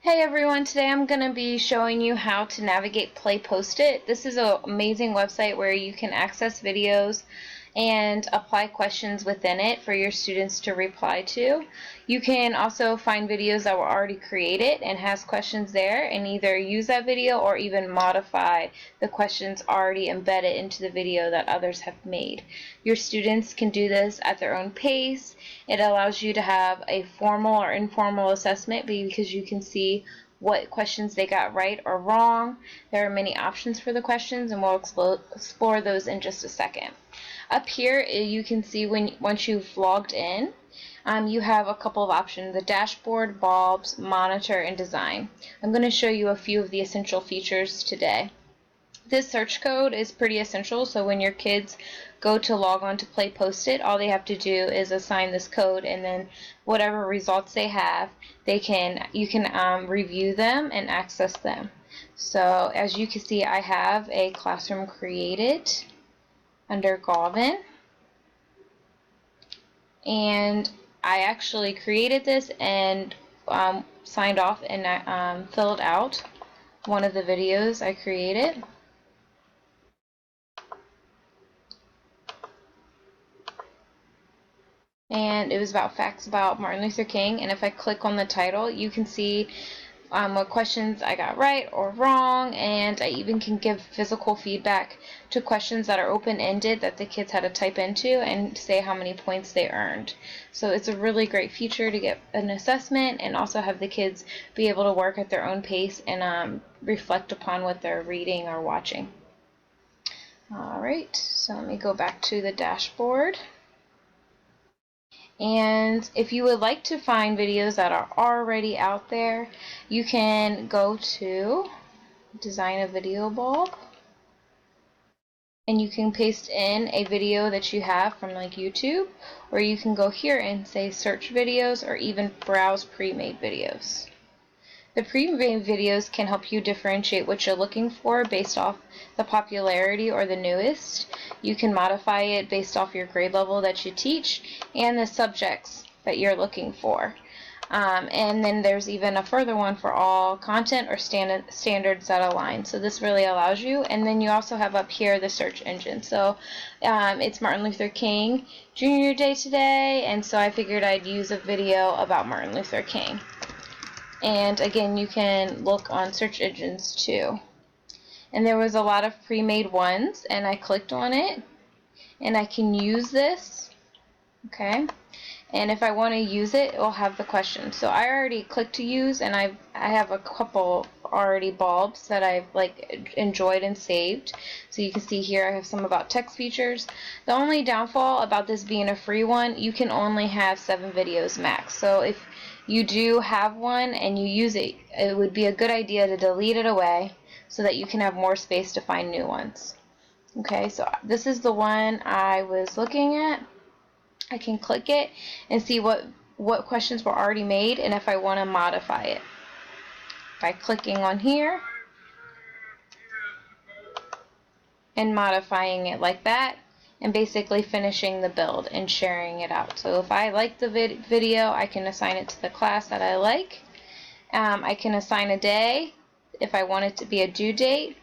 Hey everyone, today I'm going to be showing you how to navigate Playpostit. This is an amazing website where you can access videos and apply questions within it for your students to reply to. You can also find videos that were already created and has questions there and either use that video or even modify the questions already embedded into the video that others have made. Your students can do this at their own pace. It allows you to have a formal or informal assessment because you can see what questions they got right or wrong. There are many options for the questions and we'll explore those in just a second. Up here you can see once you've logged in, you have a couple of options: the dashboard, bulbs, monitor, and design. I'm going to show you a few of the essential features today. This search code is pretty essential, so when your kids go to log on to Playpostit, all they have to do is assign this code, and then whatever results they have, you can review them and access them. So as you can see, I have a classroom created under Galvin, and I actually created this and signed off and filled out one of the videos I created. And it was about facts about Martin Luther King, and if I click on the title, you can see what questions I got right or wrong, and I even can give physical feedback to questions that are open-ended that the kids had to type into and say how many points they earned. So it's a really great feature to get an assessment and also have the kids be able to work at their own pace and reflect upon what they're reading or watching. Alright, so let me go back to the dashboard. And if you would like to find videos that are already out there, you can go to Design a Video Bulb, and you can paste in a video that you have from like YouTube, or you can go here and say search videos or even browse pre-made videos. The pre-made videos can help you differentiate what you're looking for based off the popularity or the newest. You can modify it based off your grade level that you teach and the subjects that you're looking for. And then there's even a further one for all content or standards that align. So this really allows you. And then you also have up here the search engine. So it's Martin Luther King Jr. Day today, and so I figured I'd use a video about Martin Luther King. And again, you can look on search engines too. And there was a lot of pre-made ones, and I clicked on it, and I can use this, okay? And if I want to use it, it will have the question. So I already clicked to use, and I have a couple already bulbs that I've enjoyed and saved. So you can see here I have some about text features. The only downfall about this being a free one, you can only have 7 videos max. So if you do have one and you use it, it would be a good idea to delete it away so that you can have more space to find new ones. Okay, so this is the one I was looking at. I can click it and see what questions were already made and if I want to modify it. By clicking on here and modifying it like that, and basically finishing the build and sharing it out. So if I like the video, I can assign it to the class that I like. I can assign a day if I want it to be a due date,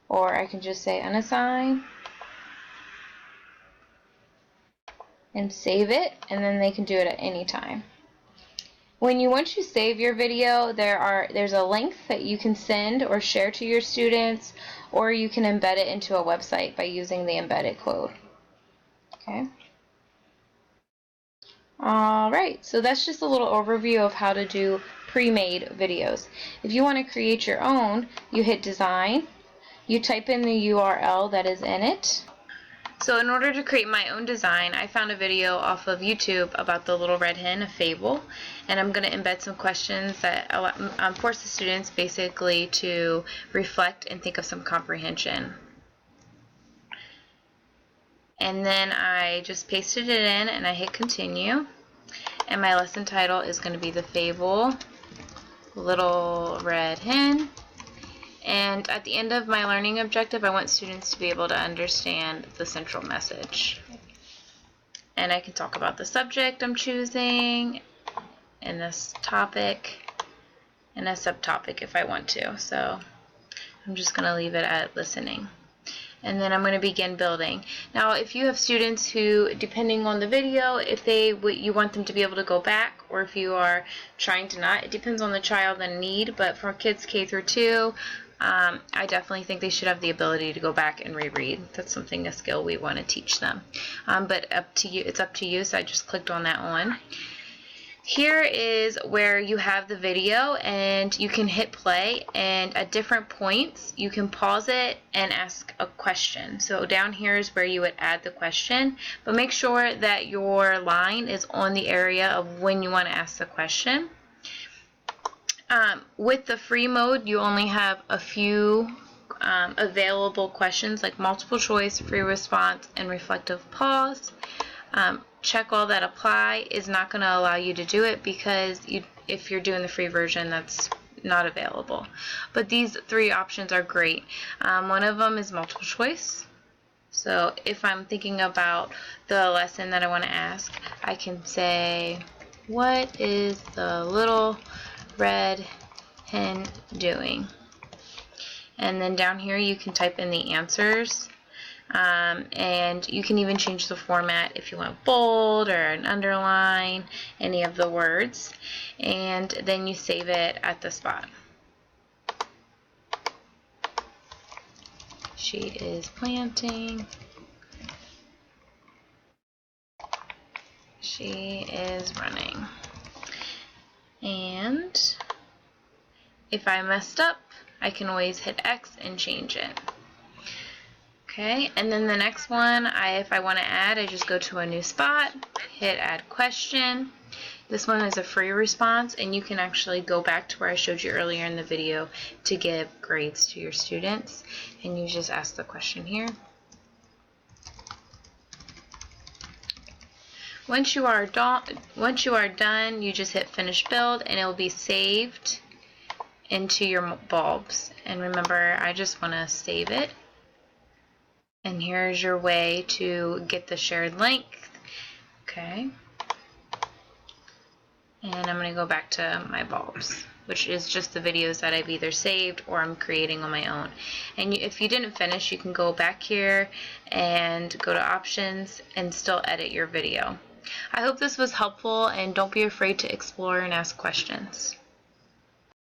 or I can just say unassign and save it, and then they can do it at any time. Once you save your video, there's a link that you can send or share to your students, or you can embed it into a website by using the embedded code. Okay. Alright, so that's just a little overview of how to do pre-made videos. If you want to create your own, you hit design, you type in the URL that is in it. So in order to create my own design, I found a video off of YouTube about the little red hen, a fable, and I'm going to embed some questions that force the students basically to reflect and think of some comprehension. And then I just pasted it in and I hit continue, and my lesson title is going to be the fable Little Red Hen. And at the end of my learning objective, I want students to be able to understand the central message. And I can talk about the subject I'm choosing in this topic. and a subtopic if I want to. So I'm just going to leave it at listening. And then I'm going to begin building. Now, if you have students who, depending on the video, if you want them to be able to go back, or if you are trying to not, it depends on the child and need. But for kids K through 2, I definitely think they should have the ability to go back and reread. That's a skill we want to teach them. But it's up to you. So I just clicked on that one. Here is where you have the video, and you can hit play, and at different points you can pause it and ask a question. So down here is where you would add the question, but make sure that your line is on the area of when you want to ask the question. With the free mode, you only have a few available questions, like multiple choice, free response, and reflective pause. Check all that apply is not going to allow you to do it, because if you're doing the free version, that's not available. But these 3 options are great. One of them is multiple choice. So if I'm thinking about the lesson that I want to ask, I can say, what is the little red hen doing? And then down here you can type in the answers. And you can even change the format if you want bold or an underline, any of the words, and then you save it at the spot. She is planting. She is running. And if I messed up, I can always hit X and change it. Okay, and then the next one, if I want to add, I just go to a new spot, hit add question. This one is a free response, and you can actually go back to where I showed you earlier in the video to give grades to your students, and you just ask the question here. Once you are done, you just hit finish build, and it will be saved into your bulbs. And remember, I just want to save it. And here's your way to get the shared link. Okay. And I'm going to go back to my bulbs, which is just the videos that I've either saved or I'm creating on my own. And if you didn't finish, you can go back here and go to options and still edit your video. I hope this was helpful, and don't be afraid to explore and ask questions.